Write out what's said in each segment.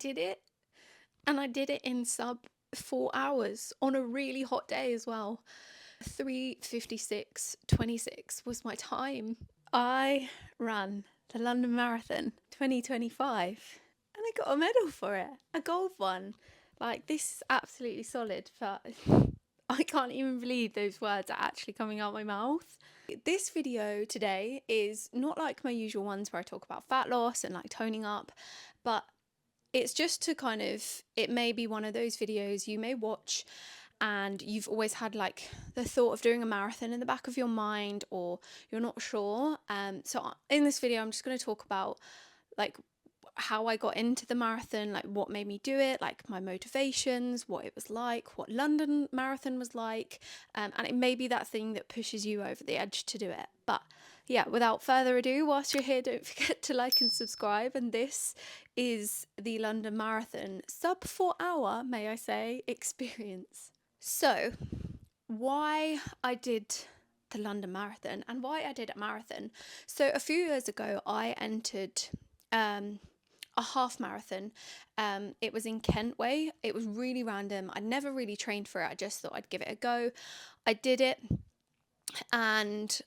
did it, and I did it in sub 4 hours on a really hot day as well. 3:56:26 was my time. I ran the London Marathon 2025 and I got a medal for it, a gold one. Like, this is absolutely solid, but I can't even believe those words are actually coming out my mouth. This video today is not like my usual ones where I talk about fat loss and like toning up, but it's just to kind of, it may be one of those videos you may watch and you've always had like the thought of doing a marathon in the back of your mind, or you're not sure. So in this video, I'm just going to talk about like how I got into the marathon, like what made me do it, like my motivations, what it was like, what London Marathon was like, and it may be that thing that pushes you over the edge to do it. But yeah, without further ado, whilst you're here, don't forget to like and subscribe. And this is the London Marathon sub 4 hour, may I say, experience. So why I did the London Marathon and why I did a marathon. So a few years ago, I entered a half marathon. It was in Kentway. It was really random. I never really trained for it. I just thought I'd give it a go. I did it, and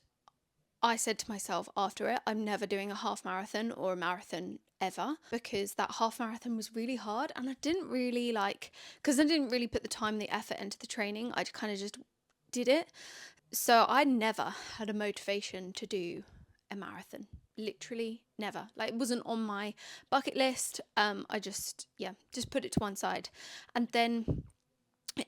I said to myself after it, I'm never doing a half marathon or a marathon ever, because that half marathon was really hard and I didn't really because I didn't really put the time, the effort into the training. I kind of just did it. So I never had a motivation to do a marathon. Literally never. Like, it wasn't on my bucket list. I just put it to one side. And then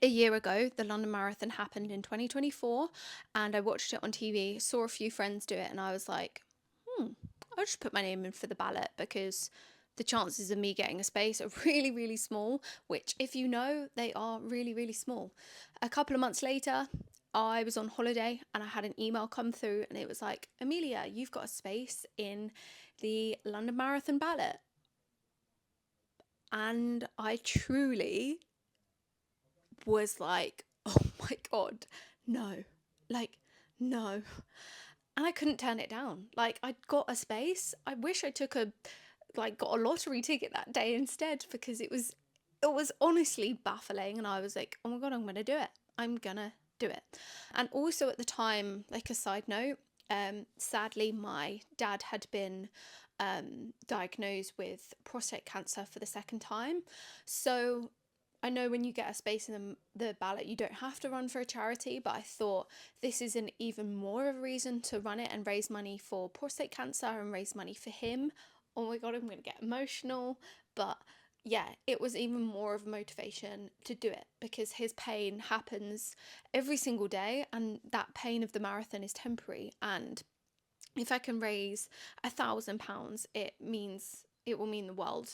a year ago, the London Marathon happened in 2024, and I watched it on TV, saw a few friends do it, and I was like, I'll just put my name in for the ballot, because the chances of me getting a space are really, really small, which, if you know, they are really, really small. A couple of months later, I was on holiday and I had an email come through and it was like, Ameliaa, you've got a space in the London Marathon ballot. And I truly was like, oh my God, no, no. And I couldn't turn it down. Like, I got a space. I wish I got a lottery ticket that day instead, because it was honestly baffling. And I was like, oh my God, I'm going to do it. I'm going to do it. And also at the time, like a side note, sadly, my dad had been diagnosed with prostate cancer for the second time. So I know when you get a space in the ballot, you don't have to run for a charity, but I thought this is an even more of a reason to run it and raise money for prostate cancer and raise money for him. Oh my God, I'm going to get emotional. But yeah, it was even more of a motivation to do it, because his pain happens every single day, and that pain of the marathon is temporary. And if I can raise £1,000, it will mean the world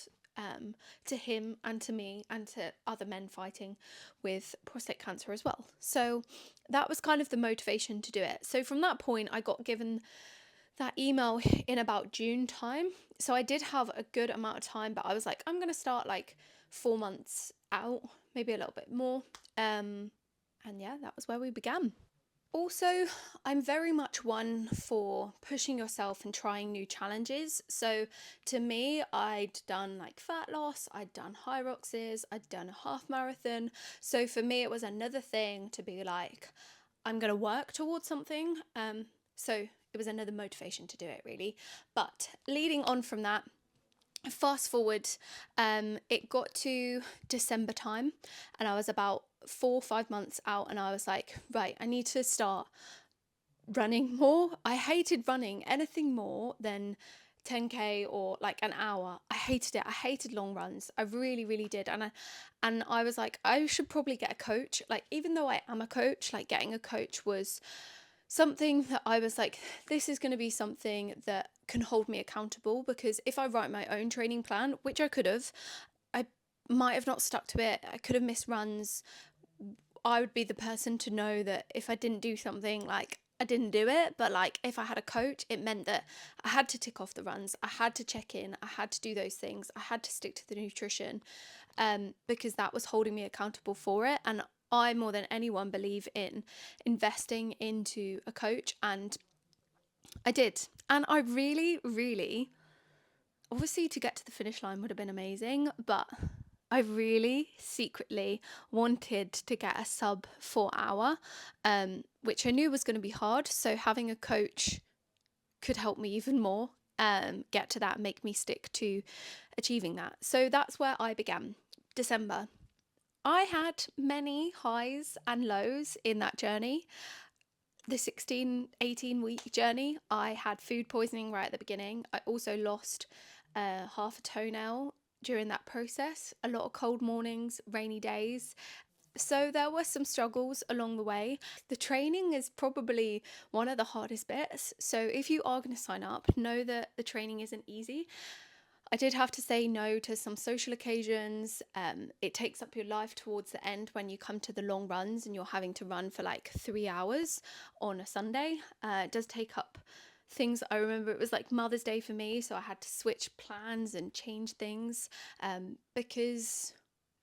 to him and to me and to other men fighting with prostate cancer as well. So that was kind of the motivation to do it. So from that point, I got given that email in about June time. So I did have a good amount of time, but I was like, I'm going to start like 4 months out, maybe a little bit more. And yeah, that was where we began. Also, I'm very much one for pushing yourself and trying new challenges. So to me, I'd done like fat loss, I'd done high roxes, I'd done a half marathon. So for me, it was another thing to be like, I'm going to work towards something. So it was another motivation to do it, really. But leading on from that, fast forward, it got to December time and I was about 4 or 5 months out, and I was like, right, I need to start running more. I hated running anything more than 10k or like an hour. I hated it. I hated long runs. I really, really did. And I was like, I should probably get a coach. Like, even though I am a coach, like getting a coach was something that I was like, this is going to be something that can hold me accountable, because if I write my own training plan, which I could have, I might have not stuck to it. I could have missed runs. I would be the person to know that if I didn't do something, like, I didn't do it. But like, if I had a coach, it meant that I had to tick off the runs, I had to check in, I had to do those things, I had to stick to the nutrition, because that was holding me accountable for it. And I, more than anyone, believe in investing into a coach, and I did. And I really, really obviously to get to the finish line would have been amazing, but I really secretly wanted to get a sub-4 hour, which I knew was going to be hard. So having a coach could help me even more get to that, make me stick to achieving that. So that's where I began. December. I had many highs and lows in that journey. The 18 week journey, I had food poisoning right at the beginning. I also lost half a toenail during that process. A lot of cold mornings, rainy days. So there were some struggles along the way. The training is probably one of the hardest bits. So if you are going to sign up, know that the training isn't easy. I did have to say no to some social occasions. It takes up your life towards the end when you come to the long runs and you're having to run for like 3 hours on a Sunday. It does take up things. I remember it was like Mother's Day for me, so I had to switch plans and change things because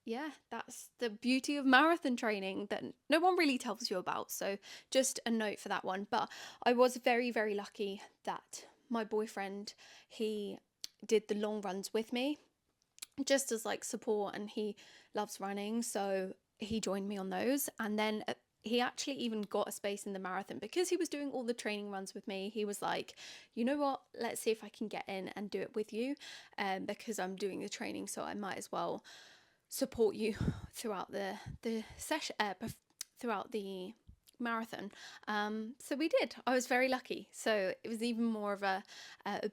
yeah, that's the beauty of marathon training that no one really tells you about. So just a note for that one. But I was very, very lucky that my boyfriend, he did the long runs with me just as like support, and he loves running, so he joined me on those. And then he actually even got a space in the marathon because he was doing all the training runs with me. He was like, you know what, let's see if I can get in and do it with you, because I'm doing the training, so I might as well support you throughout the session, throughout the marathon. So we did. I was very lucky, so it was even more of a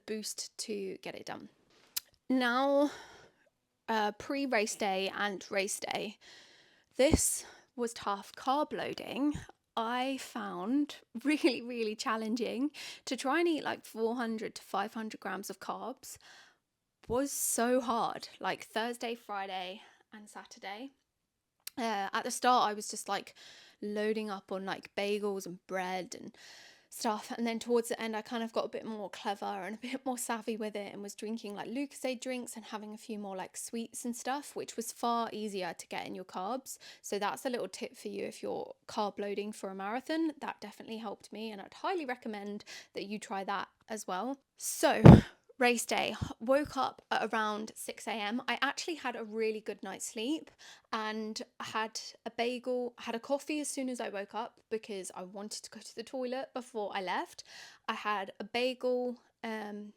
boost to get it done. Now, pre-race day and race day, this was tough. Carb loading I found really, really challenging. To try and eat like 400 to 500 grams of carbs was so hard. Like Thursday, Friday and Saturday, at the start I was just like loading up on like bagels and bread and stuff, and then towards the end I kind of got a bit more clever and a bit more savvy with it and was drinking like Lucozade drinks and having a few more like sweets and stuff, which was far easier to get in your carbs. So that's a little tip for you if you're carb loading for a marathon. That definitely helped me, and I'd highly recommend that you try that as well. So race day, woke up at around 6 a.m. I actually had a really good night's sleep and had a bagel, had a coffee as soon as I woke up because I wanted to go to the toilet before I left. I had a bagel and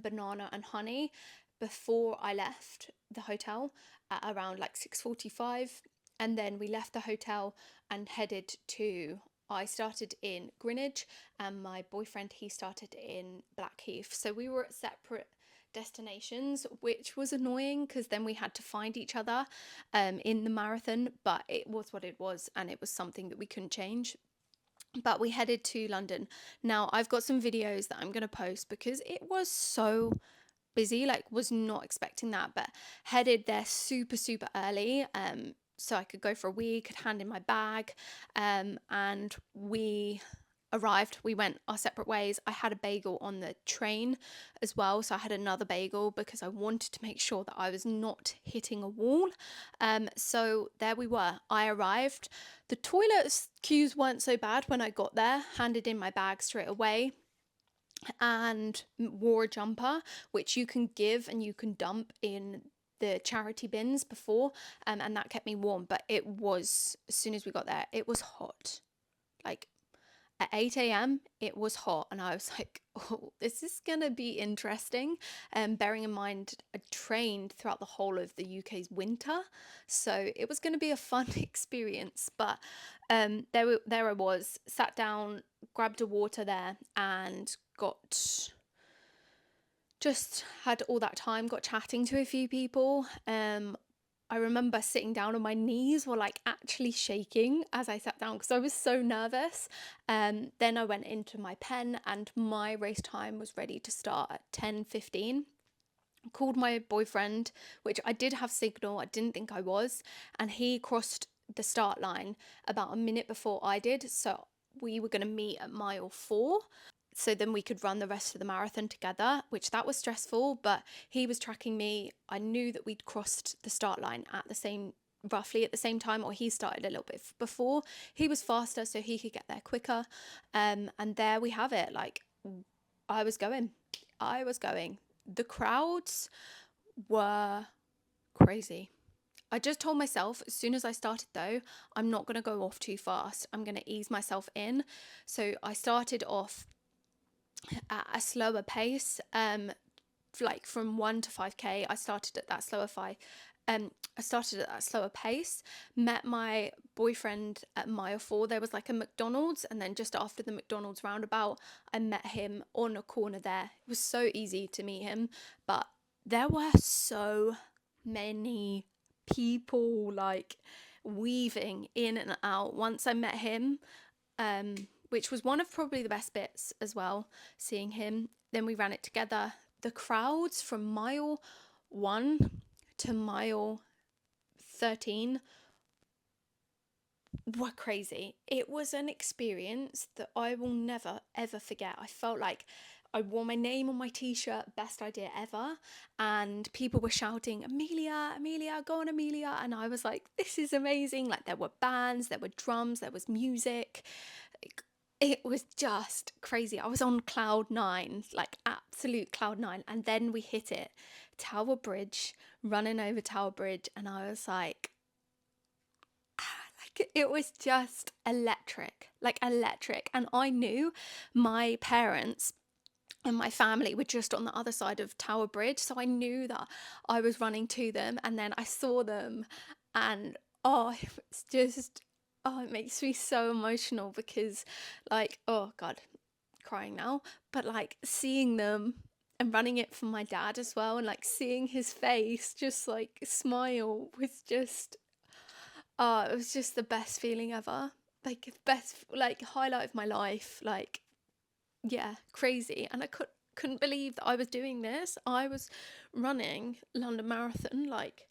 banana and honey before I left the hotel at around like 6:45, and then we left the hotel and headed to, I started in Greenwich and my boyfriend, he started in Blackheath. So we were at separate destinations, which was annoying because then we had to find each other in the marathon, but it was what it was and it was something that we couldn't change. But we headed to London. Now I've got some videos that I'm going to post because it was so busy, like was not expecting that, but headed there super, super early. So I could go for a wee, could hand in my bag, and we arrived. We went our separate ways. I had a bagel on the train as well, so I had another bagel because I wanted to make sure that I was not hitting a wall. So there we were. I arrived. The toilet queues weren't so bad when I got there. Handed in my bag straight away and wore a jumper, which you can give and you can dump in the charity bins before, and that kept me warm. But it was, as soon as we got there, it was hot. Like at 8 a.m. it was hot, and I was like, oh, this is gonna be interesting. Bearing in mind I trained throughout the whole of the UK's winter, so it was gonna be a fun experience. But there I was, sat down, grabbed a water there, and just had all that time, got chatting to a few people. I remember sitting down and my knees were like actually shaking as I sat down because I was so nervous. Then I went into my pen and my race time was ready to start at 10:15. Called my boyfriend, which I did have signal, I didn't think I was, and he crossed the start line about a minute before I did. So we were going to meet at mile 4. So then we could run the rest of the marathon together, which that was stressful, but he was tracking me. I knew that we'd crossed the start line roughly at the same time, or he started a little bit before. He was faster, so he could get there quicker. And there we have it. Like I was going. The crowds were crazy. I just told myself as soon as I started though, I'm not going to go off too fast. I'm going to ease myself in. So I started off at a slower pace. Like from 1 to 5k, I started at that slower pace. Met my boyfriend at mile 4. There was like a McDonald's, and then just after the McDonald's roundabout, I met him on a corner there. It was so easy to meet him, but there were so many people like weaving in and out once I met him, which was one of probably the best bits as well, seeing him. Then we ran it together. The crowds from mile 1 to mile 13 were crazy. It was an experience that I will never ever forget. I felt like I wore my name on my t-shirt, best idea ever, and people were shouting, Ameliaa, Ameliaa, go on Ameliaa, and I was like, this is amazing. Like there were bands, there were drums, there was music. It was just crazy. I was on cloud 9, like absolute cloud 9, and then we hit it, Tower Bridge, running over Tower Bridge, and I was like it was just electric, like electric. And I knew my parents and my family were just on the other side of Tower Bridge, so I knew that I was running to them, and then I saw them, and it's just, it makes me so emotional because, like, oh God, crying now, but like seeing them and running it for my dad as well, and like seeing his face just like smile was just, it was just the best feeling ever. Like best, like highlight of my life. Like, yeah, crazy. And I couldn't believe that I was doing this. I was running London Marathon, like,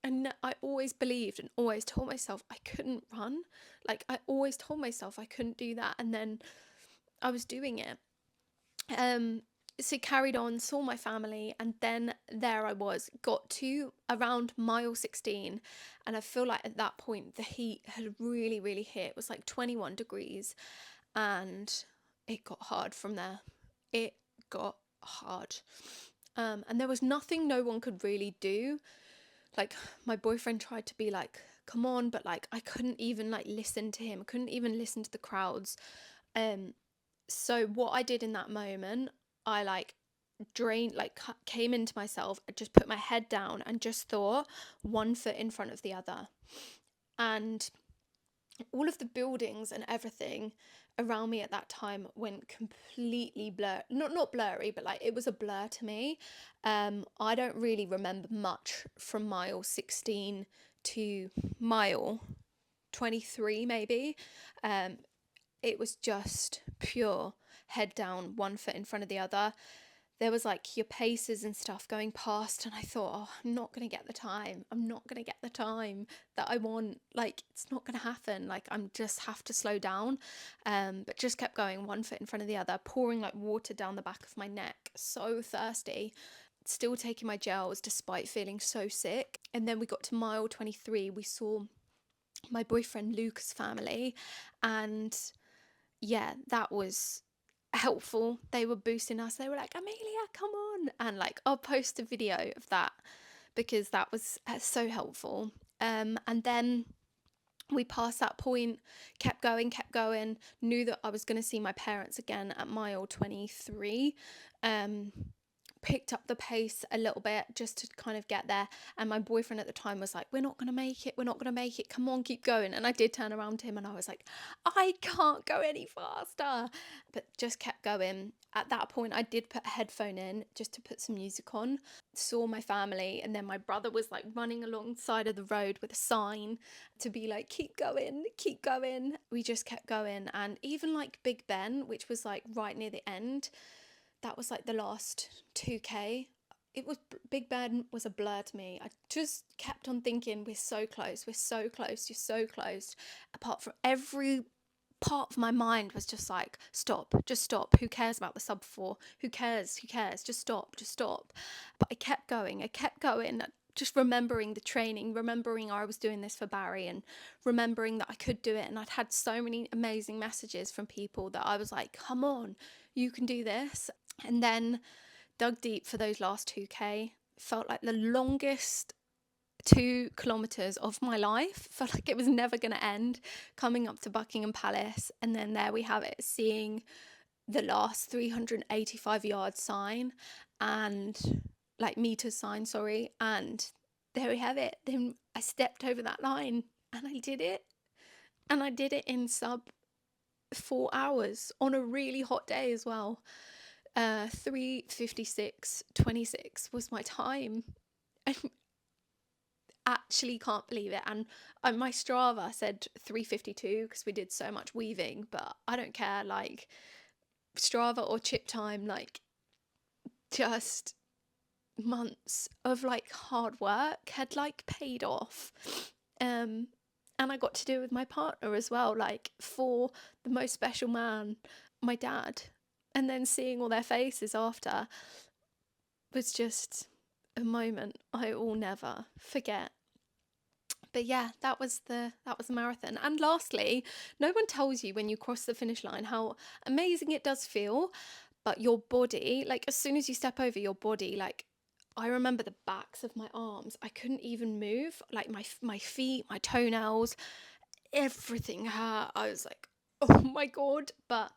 and I always believed and always told myself I couldn't run. Like I always told myself I couldn't do that, and then I was doing it. So carried on, saw my family, and then there I was, got to around mile 16, and I feel like at that point the heat had really, really hit. It was like 21 degrees, and it got hard from there. It got hard. And there was nothing no one could really do. Like my boyfriend tried to be like, come on, but like I couldn't even like listen to him. I couldn't even listen to the crowds. So what I did in that moment, I like drained, like came into myself, just put my head down and just thought, one foot in front of the other. And all of the buildings and everything around me at that time went completely blur, not blurry, but like it was a blur to me. I don't really remember much from mile 16 to mile 23 maybe. It was just pure head down, one foot in front of the other. There was like your paces and stuff going past, and I thought, oh, I'm not going to get the time. I'm not going to get the time that I want. Like, it's not going to happen. Like, I'm just have to slow down. But just kept going, one foot in front of the other, pouring like water down the back of my neck. So thirsty. Still taking my gels despite feeling so sick. And then we got to mile 23. We saw my boyfriend Luke's family, and yeah, that was helpful. They were boosting us. They were like, Ameliaa, come on. And like, I'll post a video of that because that was so helpful. And then we passed that point, kept going, knew that I was going to see my parents again at mile 23. Picked up the pace a little bit just to kind of get there, and my boyfriend at the time was like, we're not gonna make it, come on, keep going. And I did turn around to him and I was like, I can't go any faster, but just kept going. At that point I did put a headphone in just to put some music on, saw my family, and then my brother was like running alongside of the road with a sign to be like, keep going. We just kept going. And even like Big Ben, which was like right near the end, that was like the last 2k. It was, Big Ben was a blur to me. I just kept on thinking, we're so close, you're so close. Apart from, every part of my mind was just like, just stop. Who cares about the Sub-4? Who cares? Just stop. But I kept going, just remembering the training, remembering I was doing this for Barry, and remembering that I could do it. And I'd had so many amazing messages from people that I was like, come on, you can do this. And then dug deep for those last 2K. Felt like the longest 2 kilometers of my life. Felt like it was never going to end, coming up to Buckingham Palace, and then there we have it, seeing the last 385 yard sign, and like meter sign, sorry, and there we have it. Then I stepped over that line and I did it, and I did it in sub 4 hours on a really hot day as well. 3:56:26 was my time. I actually can't believe it. And my Strava said 3:52 because we did so much weaving, but I don't care. Like, Strava or chip time, like, just months of like hard work had like paid off. And I got to do it with my partner as well, like, for the most special man, my dad. And then seeing all their faces after was just a moment I will never forget. But yeah, that was the marathon. And lastly, no one tells you when you cross the finish line how amazing it does feel, but your body, like, as soon as you step over, your body, like, I remember the backs of my arms, I couldn't even move, like my feet, my toenails, everything hurt. I was like, oh my god. But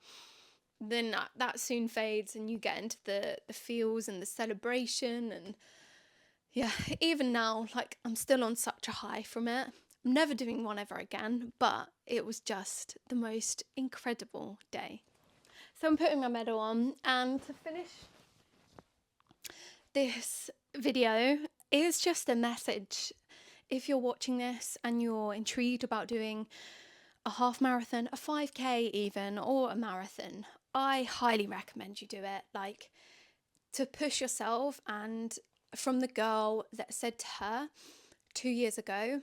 then that soon fades and you get into the feels and the celebration. And yeah, even now, like, I'm still on such a high from it. I'm never doing one ever again, but it was just the most incredible day. So I'm putting my medal on, and to finish this video is just a message. If you're watching this and you're intrigued about doing a half marathon, a 5K even, or a marathon, I highly recommend you do it. Like, to push yourself. And from the girl that said to her 2 years ago,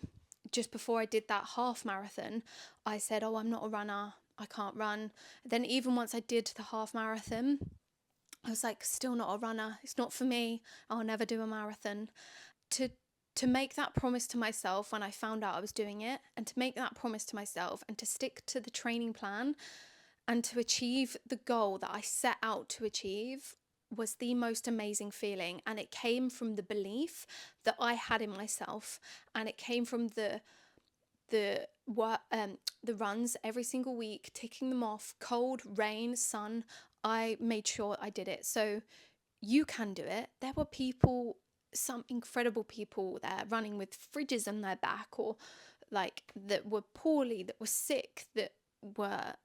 just before I did that half marathon, I said, oh, I'm not a runner, I can't run. Then even once I did the half marathon, I was like, still not a runner, it's not for me, I'll never do a marathon. To make that promise to myself when I found out I was doing it, and to make that promise to myself and to stick to the training plan and to achieve the goal that I set out to achieve, was the most amazing feeling. And it came from the belief that I had in myself, and it came from the runs every single week, ticking them off, cold, rain, sun. I made sure I did it. So you can do it. There were people, some incredible people there, running with fridges on their back, or like that were poorly, that were sick, that were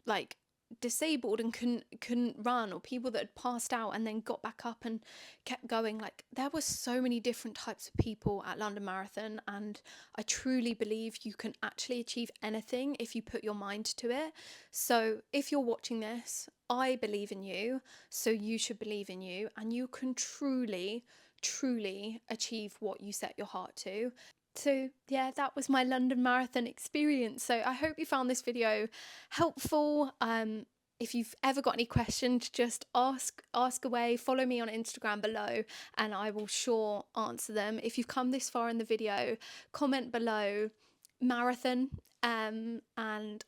like disabled and couldn't run, or people that had passed out and then got back up and kept going. Like, there were so many different types of people at London Marathon, and I truly believe you can actually achieve anything if you put your mind to it. So if you're watching this, I believe in you, so you should believe in you, and you can truly achieve what you set your heart to. So yeah, that was my London Marathon experience. So I hope you found this video helpful. If you've ever got any questions, just ask away. Follow me on Instagram below, and I will sure answer them. If you've come this far in the video, comment below marathon, and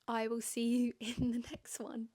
I will see you in the next one.